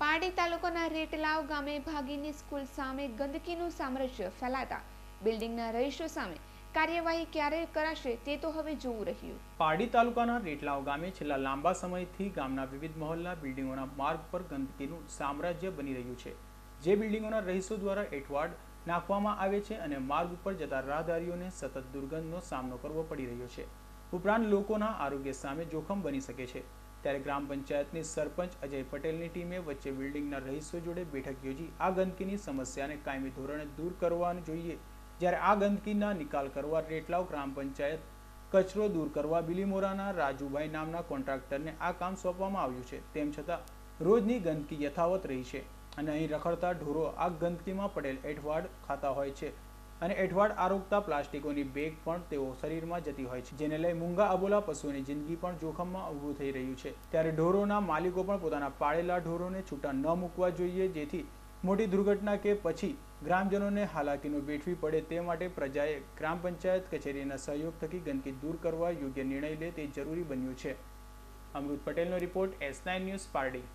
પારડી તાલુકાના રેટલાવ ગામે ભાગીની સ્કૂલ સામે ગંદકીનું સામ્રાજ્ય ફેલાતા બિલ્ડિંગના રહીશો સામે કાર્યવાહી ક્યારે કરાશે તે તો હવે જોવું રહ્યું। પારડી તાલુકાના રેટલાવ ગામે છેલ્લા લાંબા સમયથી ગામના વિવિધ મહોલ્લા બિલ્ડિંગોના માર્ગ પર ગંદકીનું સામ્રાજ્ય બની રહ્યું છે, જે બિલ્ડિંગોના રહીશો દ્વારા એંઠવાડ નાખવામાં આવે છે અને માર્ગ ઉપર જતા રાહદારીઓને સતત દુર્ગંધનો સામનો કરવો પડી રહ્યો છે, ઉપરાંત લોકોના આરોગ્ય સામે જોખમ બની શકે છે। ત્યારે ગ્રામ પંચાયતની સરપંચ અજય પટેલની ટીમે વચ્ચે બિલ્ડિંગના રહીશો જોડે બેઠક યોજી આ ગંદકીની સમસ્યાને કાયમી ધોરણે દૂર કરવાનું જોઈએ। જ્યારે આ ગંદકીના નિકાલ કરવા રેટલાવ ગ્રામ પંચાયત કચરો દૂર કરવા બિલીમોરાના રાજુભાઈ નામના કોન્ટ્રાક્ટરને આ કામ સોંપવામાં આવ્યું છે, તેમ છતાં રોજની ગંદકી યથાવત રહી છે અને અહીં રખડતા ઢોરો આ ગંદકીમાં પડેલ એંઠવાડ ખાતા હોય છે અને એંઠવાડ આરોગતા પ્લાસ્ટિકોની બેગ પણ તેઓ શરીરમાં જતી હોય છે, જેને લઈ મૂંગા અબોલા પશુઓની જિંદગી પણ જોખમમાં ઊભું થઈ રહ્યું છે। ત્યારે ઢોરોના માલિકો પણ પોતાના પાળેલા ઢોરોને છૂટા ન મૂકવા જોઈએ, જેથી મોટી દુર્ઘટના કે પછી ગ્રામજનોને હાલાકીનો વેઠવી પડે તે માટે પ્રજાએ ગ્રામ પંચાયત કચેરીના સહયોગ થકી ગંદકી દૂર કરવા યોગ્ય નિર્ણય લે તે જરૂરી બન્યું છે। અમૃત પટેલનો રિપોર્ટ S9 ન્યૂઝ પારડી।